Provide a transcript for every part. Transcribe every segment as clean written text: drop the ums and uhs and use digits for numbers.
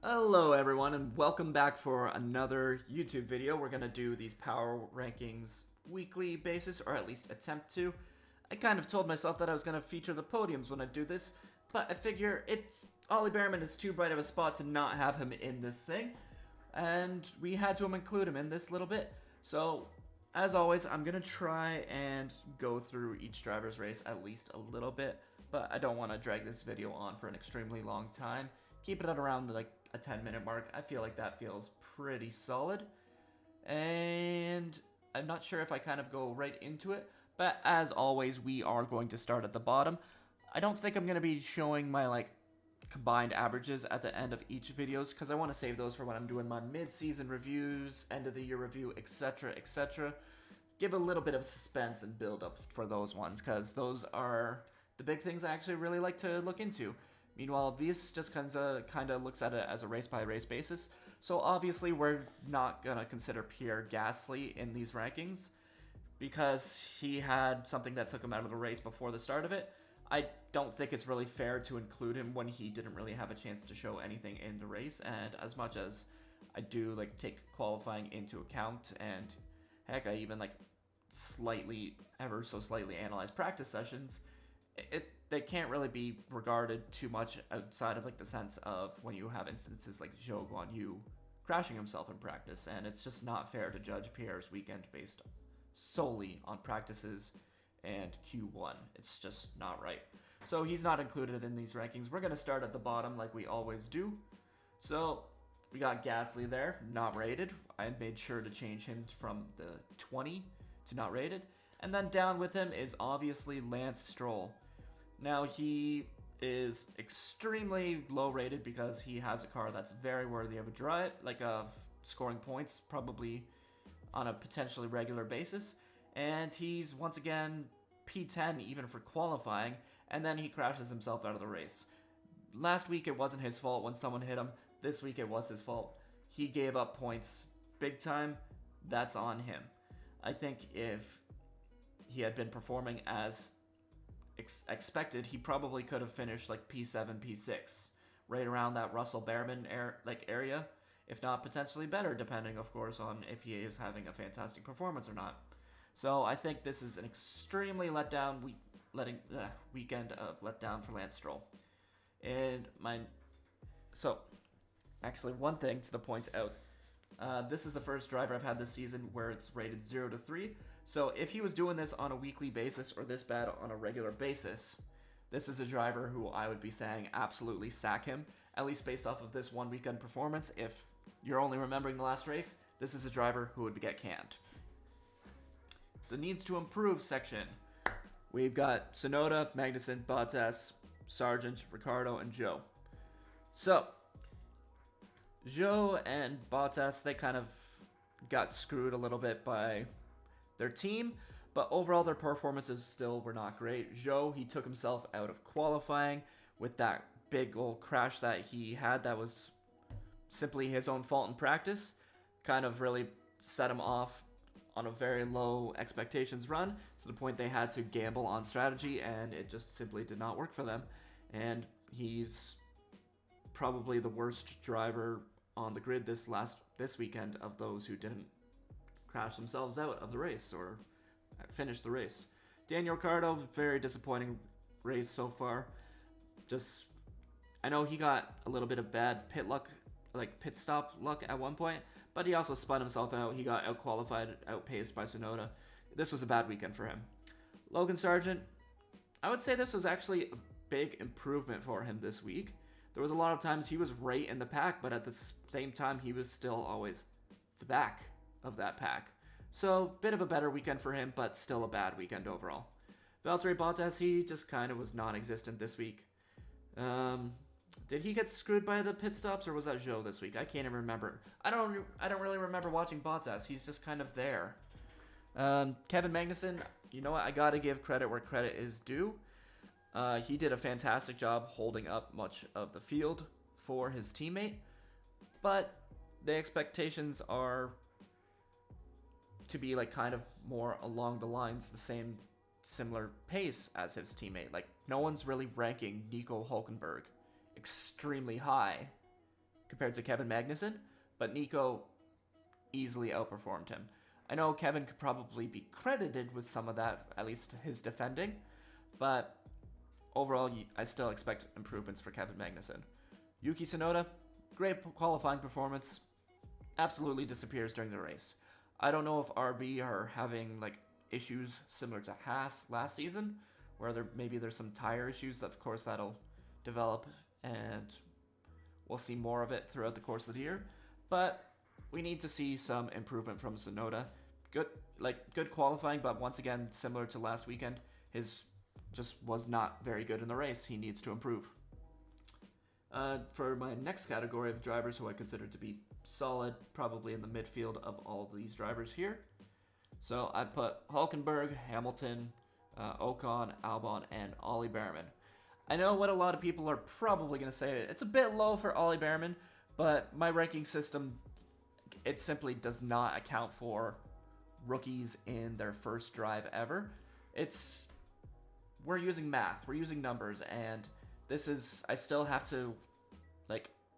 Hello everyone and welcome back for another YouTube video. We're going to do these power rankings weekly basis, or at least attempt to. I kind of told myself that I was going to feature the podiums when I do this, but I figure Ollie Behrman is too bright of a spot to not have him in this thing, and we had to include him in this little bit. So as always, I'm going to try and go through each driver's race at least a little bit, but I don't want to drag this video on for an extremely long time. Keep it at around like a 10-minute mark. I feel like that feels pretty solid. And I'm not sure if I kind of go right into it, but as always, we are going to start at the bottom. I don't think I'm going to be showing my combined averages at the end of each videos, because I want to save those for when I'm doing my mid-season reviews, end of the year review, etc, etc. Give a little bit of suspense and build up for those ones, because those are the big things I actually really like to look into. Meanwhile, this just kind of looks at it as a race-by-race basis. So obviously, we're not going to consider Pierre Gasly in these rankings because he had something that took him out of the race before the start of it. I don't think it's really fair to include him when he didn't really have a chance to show anything in the race. And as much as I do take qualifying into account, and heck, I even ever so slightly analyze practice sessions, they can't really be regarded too much outside of the sense of when you have instances like Zhou Guanyu crashing himself in practice, and it's just not fair to judge Pierre's weekend based solely on practices and Q1. It's just not right. So he's not included in these rankings. We're going to start at the bottom like we always do. So we got Gasly there, not rated. I made sure to change him from the 20 to not rated. And then down with him is obviously Lance Stroll. Now, he is extremely low rated because he has a car that's very worthy of a drive, of scoring points, probably on a potentially regular basis. And he's once again P10 even for qualifying, and then he crashes himself out of the race. Last week it wasn't his fault when someone hit him. This week it was his fault. He gave up points big time. That's on him. I think if he had been performing as expected, he probably could have finished P7, P6, right around that Russell Behrman area, if not potentially better, depending, of course, on if he is having a fantastic performance or not. So I think this is an extremely weekend of letdown for Lance Stroll. Actually, one thing to point out. This is the first driver I've had this season where it's rated 0 to 3. So if he was doing this on a weekly basis or this bad on a regular basis, this is a driver who I would be saying absolutely sack him, at least based off of this one weekend performance. If you're only remembering the last race, this is a driver who would get canned. The needs to improve section. We've got Tsunoda, Magnussen, Bottas, Sargent, Ricciardo, and Zhou. So Zhou and Bottas, they kind of got screwed a little bit by their team, but overall their performances still were not great. Zhou, he took himself out of qualifying with that big old crash that he had that was simply his own fault in practice. Kind of really set him off on a very low expectations run to the point they had to gamble on strategy, and it just simply did not work for them. And he's probably the worst driver on the grid this weekend of those who didn't crash themselves out of the race or finish the race. Daniel Ricciardo, very disappointing race so far. I know he got a little bit of bad pit stop luck at one point, but he also spun himself out. He got out-qualified, outpaced by Tsunoda. This was a bad weekend for him. Logan Sargent, I would say this was actually a big improvement for him this week. There was a lot of times he was right in the pack, but at the same time, he was still always the back of that pack. So, bit of a better weekend for him, but still a bad weekend overall. Valtteri Bottas, he just kind of was non-existent this week. Did he get screwed by the pit stops, or was that Zhou this week? I can't even remember. I don't really remember watching Bottas. He's just kind of there. Kevin Magnussen, you know what? I gotta give credit where credit is due. He did a fantastic job holding up much of the field for his teammate, but the expectations are to be kind of more along the lines the similar pace as his teammate. No one's really ranking Nico Hulkenberg extremely high compared to Kevin Magnussen, but Nico easily outperformed him. I know Kevin could probably be credited with some of that, at least his defending, but overall, I still expect improvements for Kevin Magnussen. Yuki Tsunoda, great qualifying performance, absolutely disappears during the race. I don't know if RB are having like issues similar to Haas last season, where maybe there's some tire issues. That of course that'll develop, and we'll see more of it throughout the course of the year. But we need to see some improvement from Tsunoda. Good qualifying, but once again, similar to last weekend, his just was not very good in the race. He needs to improve. For my next category of drivers who I consider to be solid, probably in the midfield of all of these drivers here. So I put Hülkenberg, Hamilton, Ocon, Albon, and Ollie Behrman. I know what a lot of people are probably going to say. It's a bit low for Ollie Behrman, but my ranking system, it simply does not account for rookies in their first drive ever. We're using math, we're using numbers, and I still have to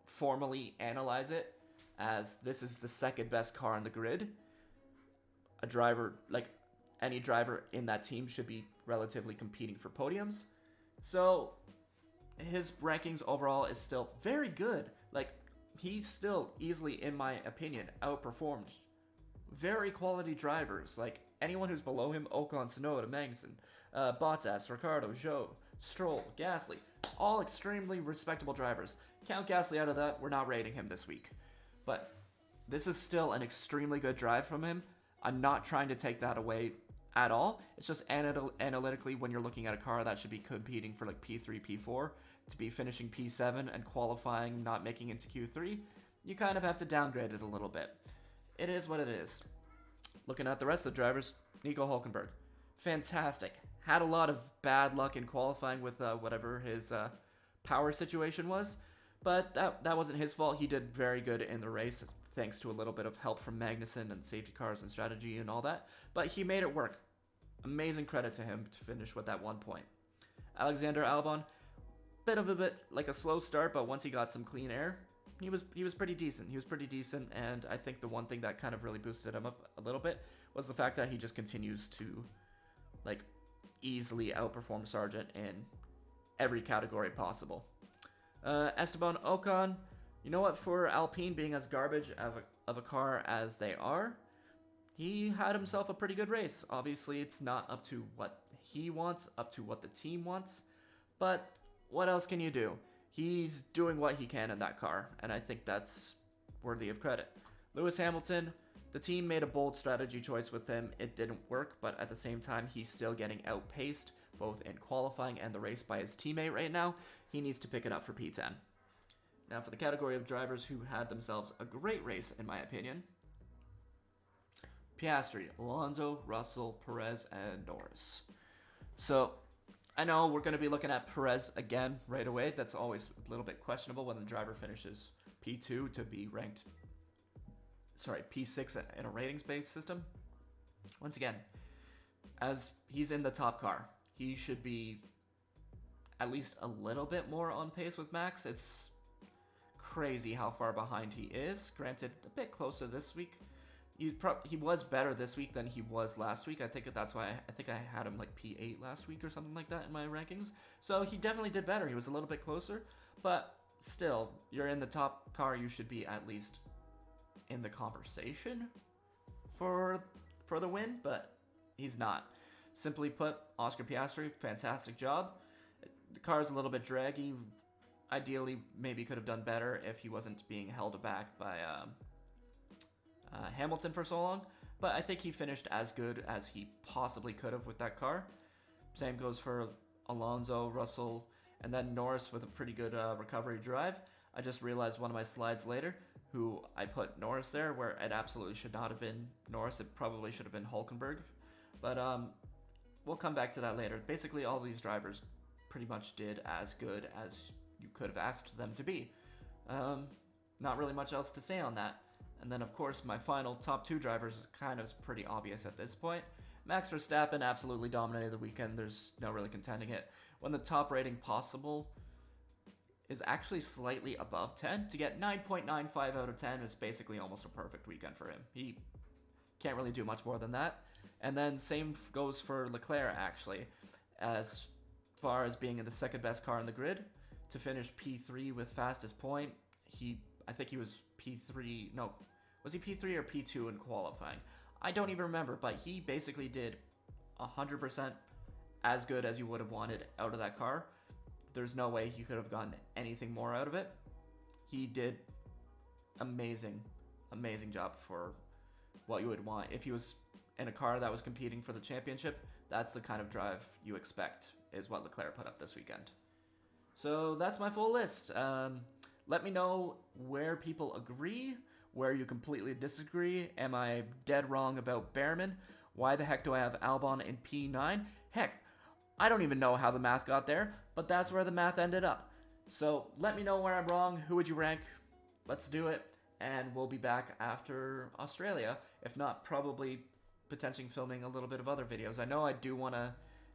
formally analyze it, as this is the second best car on the grid. Any driver in that team should be relatively competing for podiums. So his rankings overall is still very good. He still easily, in my opinion, outperformed very quality drivers. Anyone who's below him: Ocon, Tsunoda, Magnussen, Bottas, Ricciardo, Zhou, Stroll, Gasly, all extremely respectable drivers. Count Gasly out of that, we're not rating him this week. But this is still an extremely good drive from him. I'm not trying to take that away at all. It's just analytically, when you're looking at a car that should be competing for P3, P4, to be finishing P7 and qualifying, not making it to Q3, you kind of have to downgrade it a little bit. It is what it is. Looking at the rest of the drivers, Nico Hülkenberg, fantastic. Had a lot of bad luck in qualifying with whatever his power situation was, but that wasn't his fault. He did very good in the race, thanks to a little bit of help from Magnussen and safety cars and strategy and all that, but he made it work. Amazing credit to him to finish with that 1 point. Alexander Albon, bit like a slow start, but once he got some clean air, he was pretty decent. He was pretty decent, and I think the one thing that kind of really boosted him up a little bit was the fact that he just continues to easily outperform Sargent in every category possible. Esteban Ocon, you know what, for Alpine being as garbage of a car as they are, he had himself a pretty good race. Obviously, it's not up to what he wants, up to what the team wants, but what else can you do? He's doing what he can in that car, and I think that's worthy of credit. Lewis Hamilton, the team made a bold strategy choice with him. It didn't work, but at the same time, he's still getting outpaced, both in qualifying and the race, by his teammate right now. He needs to pick it up for P10. Now for the category of drivers who had themselves a great race, in my opinion. Piastri, Alonso, Russell, Perez, and Norris. So I know we're going to be looking at Perez again right away. That's always a little bit questionable when the driver finishes P2 to be ranked, P6 in a ratings-based system. Once again, as he's in the top car, he should be at least a little bit more on pace with Max. It's crazy how far behind he is. Granted, a bit closer this week. He was better this week than he was last week. I think that's why I had him P8 last week or something like that in my rankings. So he definitely did better. He was a little bit closer, but still, you're in the top car. You should be at least in the conversation for the win, but he's not. Simply put, Oscar Piastri, fantastic job. The car is a little bit draggy. Ideally, maybe could have done better if he wasn't being held back by Hamilton for so long, but I think he finished as good as he possibly could have with that car. Same goes for Alonso, Russell, and then Norris with a pretty good recovery drive. I just realized one of my slides later who I put Norris there, where it absolutely should not have been Norris. It probably should have been Hülkenberg, but we'll come back to that later. Basically, all these drivers pretty much did as good as you could have asked them to be. Not really much else to say on that. And then, of course, my final top two drivers is kind of pretty obvious at this point. Max Verstappen absolutely dominated the weekend. There's no really contending it. Won the top rating possible. is actually slightly above 10. To get 9.95 out of 10 is basically almost a perfect weekend for him. He can't really do much more than that. And then same goes for Leclerc, actually. As far as being in the second best car in the grid, to finish P3 with fastest point, I think he was P3, no, was he P3 or P2 in qualifying? I don't even remember, but he basically did 100% as good as you would have wanted out of that car. There's no way he could have gotten anything more out of it. He did amazing job for what you would want. If he was in a car that was competing for the championship, that's the kind of drive you expect, is what Leclerc put up this weekend. So that's my full list. Let me know where people agree, where you completely disagree. Am I dead wrong about Behrman? Why the heck do I have Albon in P9? Heck, I don't even know how the math got there, but that's where the math ended up. So let me know where I'm wrong. Who would you rank? Let's do it. And we'll be back after Australia. If not, probably potentially filming a little bit of other videos. I know I do want to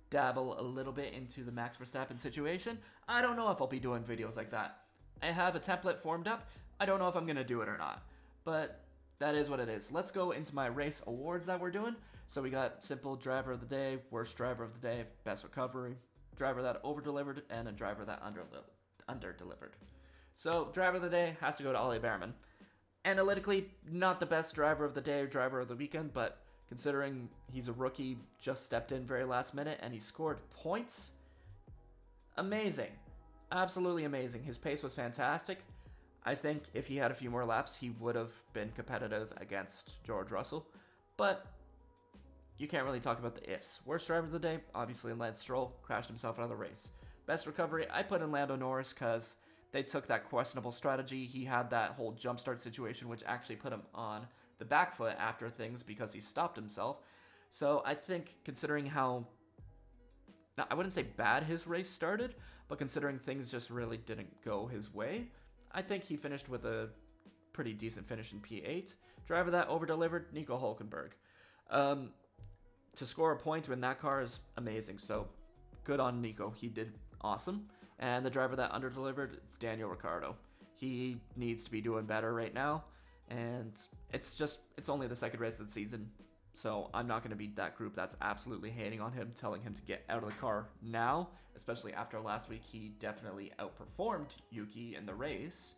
dabble a little bit into the Max Verstappen situation. I don't know if I'll be doing videos like that. I have a template formed up. I don't know if I'm going to do it or not. But that is what it is. Let's go into my race awards that we're doing. So we got simple driver of the day, worst driver of the day, best recovery, driver that over-delivered, and a driver that under-delivered. So driver of the day has to go to Ollie Behrman. Analytically, not the best driver of the day or driver of the weekend, but considering he's a rookie, just stepped in very last minute, and he scored points, amazing. Absolutely amazing. His pace was fantastic. I think if he had a few more laps, he would have been competitive against George Russell. But you can't really talk about the ifs. Worst driver of the day, obviously Lance Stroll, crashed himself out of the race. Best recovery, I put in Lando Norris because they took that questionable strategy. He had that whole jump start situation, which actually put him on the back foot after things because he stopped himself. So I think considering how, now I wouldn't say bad his race started, but considering things just really didn't go his way, I think he finished with a pretty decent finish in P8. Driver that over-delivered, Nico Hülkenberg. To score a point in that car is amazing, so good on Nico. He did awesome. And the driver that under-delivered is Daniel Ricciardo. He needs to be doing better right now, and it's only the second race of the season, so I'm not going to be that group that's absolutely hating on him, telling him to get out of the car now, especially after last week he definitely outperformed Yuki in the race.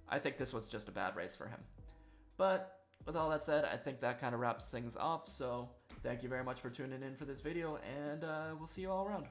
I think this was just a bad race for him. But with all that said, I think that kind of wraps things off, so thank you very much for tuning in for this video, and we'll see you all around.